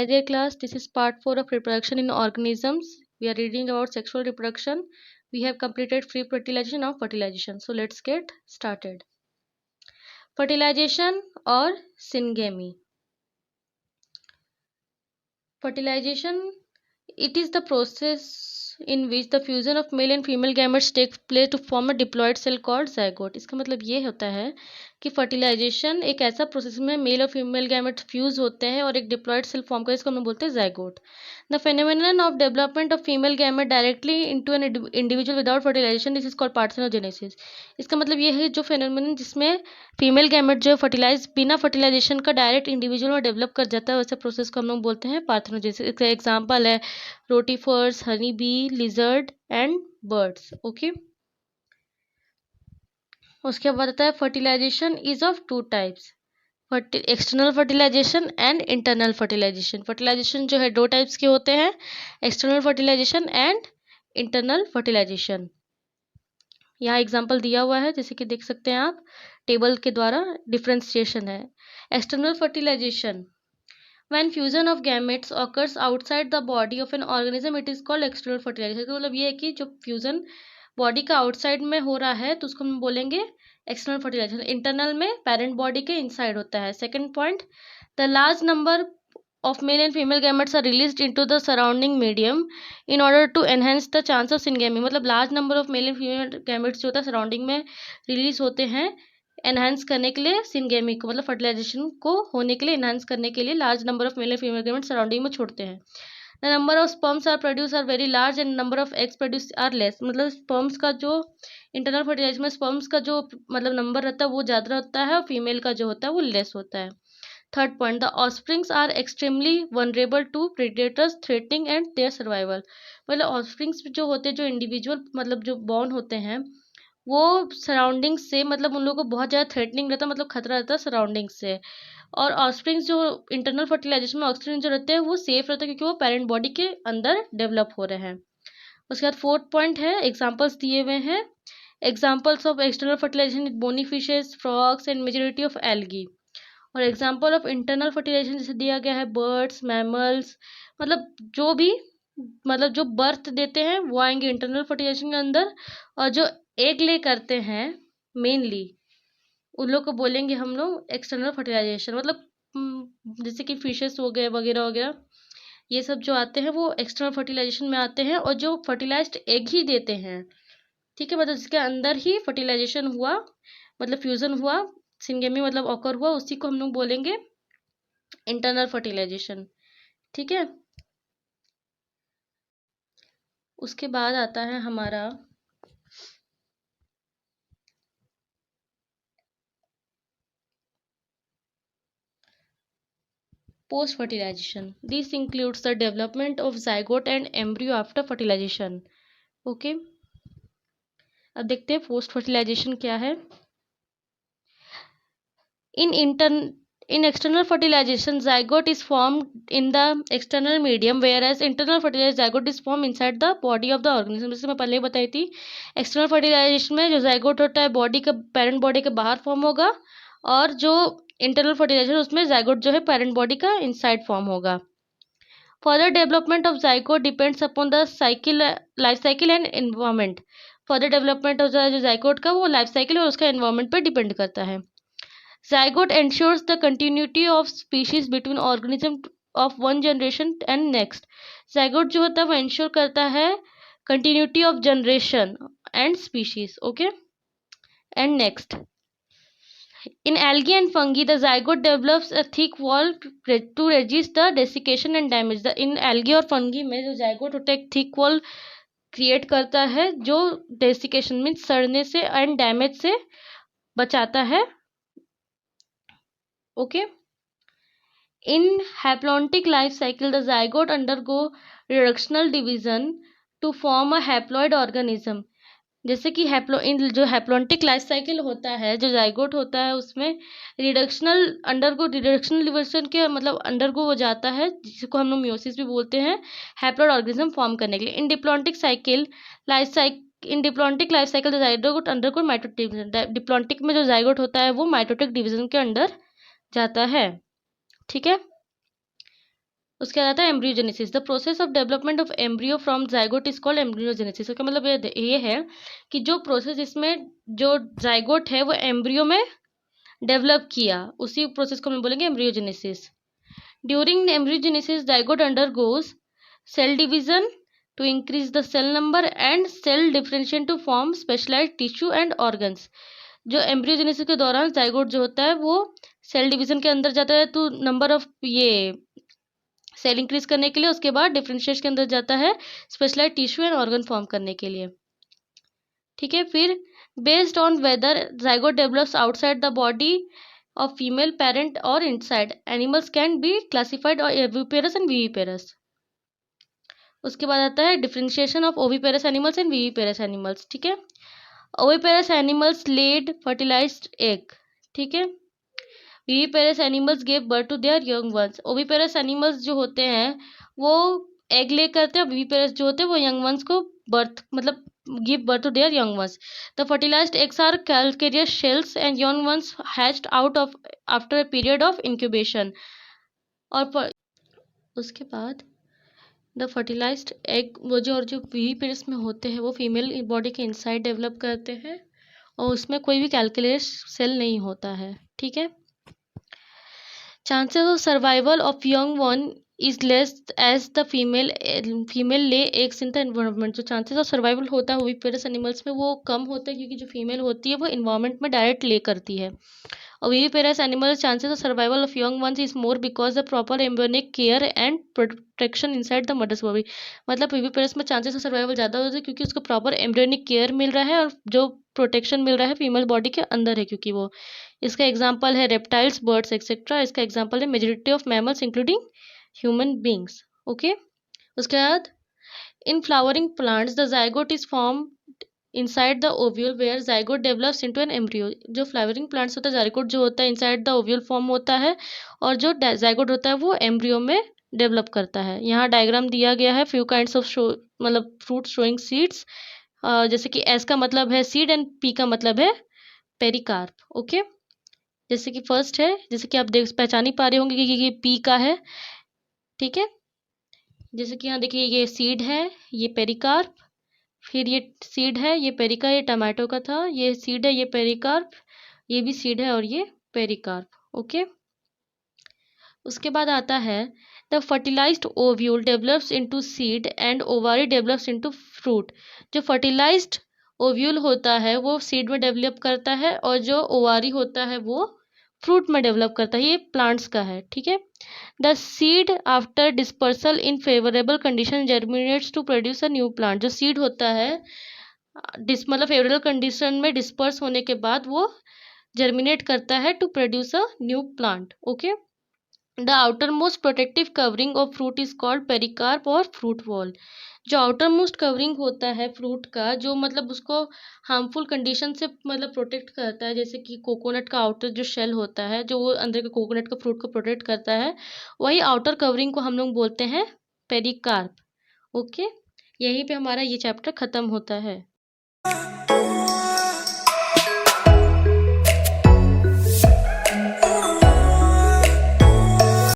Hi there class, this is part 4 of reproduction in organisms. We are reading about sexual reproduction. We have completed free fertilization of fertilization. So let's get started. Fertilization or syngamy. Fertilization, it is the process in which the fusion of male and female gametes takes place to form a diploid cell called zygote. इसका मतलब ये होता है कि fertilisation एक ऐसा process में mail और फीमेल गैमेट्स फ्यूज होते हैं और एक डिप्लॉयड सेल फॉर्म कर, इसको हम बोलते हैं zygote. The phenomenon of development of female gamete directly into an individual without fertilization, this is called parthenogenesis. इसका मतलब ये है जो फेनोमेनन जिसमें फीमेल गैमेट जो फर्टिलाइज बिना फर्टिलाइजेशन का डायरेक्ट इंडिविजुअल में डेवलप कर जाता है, वैसे प्रोसेस को हम लोग बोलते हैं पार्थेनोजेनेसिस. इसका एग्जांपल है rotifers, honey bee, lizard and birds. Okay, उसके बाद आता है fertilization is of two types, external fertilization and internal fertilization. Fertilization जो है दो टाइप्स के होते हैं, external fertilization and internal fertilization. यहाँ एग्जांपल दिया हुआ है, जैसे कि देख सकते हैं आप टेबल के द्वारा डिफरेंशिएशन है. External fertilization, when fusion of gametes occurs outside the body of an organism, it is called external fertilization. तो मतलब ये है कि जो फ्यूजन बॉडी का आउटसाइड में हो रहा है तो उसको हम बोलेंगे एक्सटर्नल फर्टिलाइजेशन. इंटरनल में पेरेंट बॉडी के इनसाइड होता है. Second point, the large number of male and female gametes are released into the surrounding medium in order to enhance the chance of syngamy. मतलब large number of male and female gametes जो होता है surrounding में release होते हैं enhance करने के लिए सिंगेमी को, मतलब फर्टिलाइजेशन को होने के लिए एनहांस करने के लिए large number of male and female gametes surrounding में छोड़ते हैं. The number of sperms are produce are very large and number of eggs produce are less. मतलब स्पर्म्स का जो इंटरनल फर्टिलाइजेशन में स्पर्म्स का जो मतलब नंबर रहता है वो ज़्यादा होता है और फीमेल का जो होता है वो लेस होता है. Third point, the offsprings are extremely vulnerable to predators threatening and their survival. मतलब ऑफस्प्रिंग्स जो होते हैं, जो इंडिविजुअल मतलब जो बॉर्न होते हैं, वो सराउंडिंग से मतलब उन लोगों को बहुत ज़्यादा थ्रेटनिंग रहता है, मतलब खतरा रहता है सराउंडिंग से. और ऑफस्प्रिंग्स जो इंटरनल फर्टिलाइजेशन में ऑफस्प्रिंग जो रहते हैं वो सेफ रहता है क्योंकि वो पेरेंट बॉडी के अंदर डेवलप हो रहे हैं. उसके बाद फोर्थ पॉइंट है, एग्जाम्पल्स दिए हुए हैं. Examples of external fertilization, bony fishes, frogs and majority of algae. और एग्जाम्पल ऑफ इंटरनल फर्टिलाइजेशन जैसे दिया गया है बर्ड्स, मैमल्स, मतलब जो भी मतलब जो बर्थ देते हैं वो आएंगे इंटरनल फर्टिलाइजेशन के अंदर. और जो एग ले करते हैं मेनली उन लोग को बोलेंगे हम लोग एक्सटर्नल फर्टिलाइजेशन. मतलब जैसे कि फिशेस हो गए वगैरह वगैरह, ये सब जो आते हैं वो एक्सटर्नल फर्टिलाइजेशन में आते हैं. और जो फर्टिलाइज्ड एग ही देते हैं, ठीक है, मतलब जिसके अंदर ही फर्टिलाइजेशन हुआ, मतलब फ्यूजन हुआ, सिंगेमी मतलब ऑकर हुआ, उसी को हम लोग बोलेंगे इंटरनल फर्टिलाइजेशन. ठीक है, उसके बाद आता है हमारा post fertilization. This includes the development of zygote and embryo after fertilization. Okay, अब देखते हैं पोस्ट फर्टिलाइजेशन क्या है. In external fertilization, zygote is formed in the external medium, whereas internal fertilization zygote is formed inside the body of the organism. जैसे मैं पहले ही बताई थी, एक्सटर्नल फर्टिलाइजेशन में जो zygote होता है बॉडी का, पेरेंट बॉडी के बाहर फॉर्म होगा, और जो इंटरनल फर्टिलाइजेशन उसमें zygote जो है पेरेंट बॉडी का इनसाइड फॉर्म होगा. Further development of zygote depends upon the cycle, life cycle and environment. Further development of जो zygote का वो लाइफ साइकिल और उसका एनवायरमेंट पर डिपेंड करता है. Zygote ensures the continuity of species between organism of one generation and next. Zygote जो होता है वो ensure करता है continuity of generation and species. Okay, and next, in algae and fungi, the zygote develops a thick wall to resist the desiccation and damage. In algae और fungi में जो zygote होता है एक thick wall क्रिएट करता है जो desiccation means सड़ने से एंड डैमेज से बचाता है. Okay, in haplontic life cycle, the zygote undergo reductional division to form a haploid organism. जैसे कि जो हैप्लोन्टिक लाइफ साइकिल होता है, जो जाइगोट होता है उसमें रिडक्शनल डिविजन के मतलब अंडरगो हो जाता है, जिसको हम लोग मियोसिस भी बोलते हैं, हैप्लॉइड ऑर्गेनिज्म फॉर्म करने के लिए. In diplontic life cycle the zygote undergo mitotic division. Diplontic में जो जाइगोट होता है वो माइटोटिक डिविजन के अंडर जाता है. ठीक है, उसके बाद आता है embryogenesis, the process of development of embryo from zygote is called embryogenesis. इसका मतलब ये है कि जो प्रोसेस इसमें जो जाइगोट है वो एम्ब्रियो में डेवलप किया, उसी प्रोसेस को हम बोलेंगे embryogenesis. During embryogenesis zygote undergoes cell division to increase the cell number and cell differentiation to form specialized tissue and organs. जो एम्ब्रियोजेनेसिस के दौरान जाइगोट जो होता है वो सेल डिवीजन के अंदर जाता है तो नंबर ऑफ ये सेल इंक्रीज करने के लिए, उसके बाद डिफरेंशिएशन के अंदर जाता है specialised tissue and organ form करने के लिए। ठीक है, फिर based on whether zygote develops outside the body of female parent और inside, animals can be classified और एविपेरस एंड विविपेरस। उसके बाद आता है differentiation of oviparous animals and viviparous animals. ठीक है, oviparous animals laid fertilised egg. ठीक है, viviparous animals give birth to their young ones. Oviparous animals जो होते हैं वो एग ले करते हैं, विविपेरस जो होते हैं वो यंग वंस को बर्थ मतलब give birth to their young ones. The fertilized eggs are calcareous shells and young ones hatched out of after a period of incubation. और उसके बाद द फर्टिलाइज्ड एग वो जो और जो विविपेरस में होते हैं वो फीमेल बॉडी के इनसाइड डेवलप करते हैं और उसमें कोई भी कैलकुलेस सेल नहीं होता है। ठीक है, chances of survival of young one is less as the female lay eggs in the environment। जो chances of survival होता है ओविपेरस एनिमल्स में वो कम होता है क्योंकि जो फीमेल होती है वो इन्वायरमेंट में डायरेक्ट ले करती है। और viviparous animals chances of survival of young ones is more because the proper embryonic care and protection inside the mother's body. मतलब विविपेरस में चांसेस ऑफ सर्वाइवल ज़्यादा होते हैं क्योंकि उसको प्रॉपर एम्ब्रियोनिक केयर मिल रहा है और जो प्रोटेक्शन मिल रहा है फीमेल बॉडी के अंदर है क्योंकि वो। इसका एग्जाम्पल है रेप्टाइल्स, बर्ड्स एक्सेट्रा। इसका एग्जाम्पल है majority of mammals including human beings. Okay, उसके बाद in flowering plants the zygote is form inside the ovule where zygote develops into an embryo. जो फ्लावरिंग प्लांट्स होता है जाइगोट जो होता है इनसाइड द ओव्यूल फॉर्म होता है और जो जाइगोट होता है वो एम्ब्रियो में डेवलप करता है। यहाँ डायग्राम दिया गया है फ्यू काइंड्स ऑफ शो मतलब फ्रूट शोइंग सीड्स, जैसे कि एस का मतलब है सीड एंड पी का मतलब है पेरिकार्प। ओके, जैसे कि फर्स्ट है, जैसे कि आप देख पहचान ही पा रहे होंगे कि ये पी का है। ठीक है, जैसे कि यहाँ देखिए ये सीड है, ये पेरिकार्प, फिर ये सीड है, ये पेरिका, ये टमाटो का था, ये सीड है, ये पेरिकार्प, ये भी सीड है और ये पेरिकार्प। ओके, उसके बाद आता है the fertilised ovule develops into seed and ovary develops into fruit. जो फर्टिलाइज्ड ओव्यूल होता है वो सीड में डेवलप करता है और जो ओवारी होता है वो फ्रूट में डेवलप करता है। ये प्लांट्स का है। ठीक है, the seed after dispersal in favourable condition germinates to produce a new plant. जो सीड होता है मतलब फेवरेबल कंडीशन में डिस्पर्स होने के बाद वो जर्मिनेट करता है to produce a new plant. Okay, the outermost protective covering of fruit is called pericarp और फ्रूट वॉल। जो आउटर मोस्ट कवरिंग होता है फ्रूट का जो मतलब उसको हार्मफुल कंडीशन से मतलब प्रोटेक्ट करता है, जैसे कि कोकोनट का आउटर जो शेल होता है जो वो अंदर के कोकोनट का फ्रूट को प्रोटेक्ट करता है, वही आउटर कवरिंग को हम लोग बोलते हैं पेरिकार्प। ओके, यहीं पे हमारा ये चैप्टर खत्म होता है।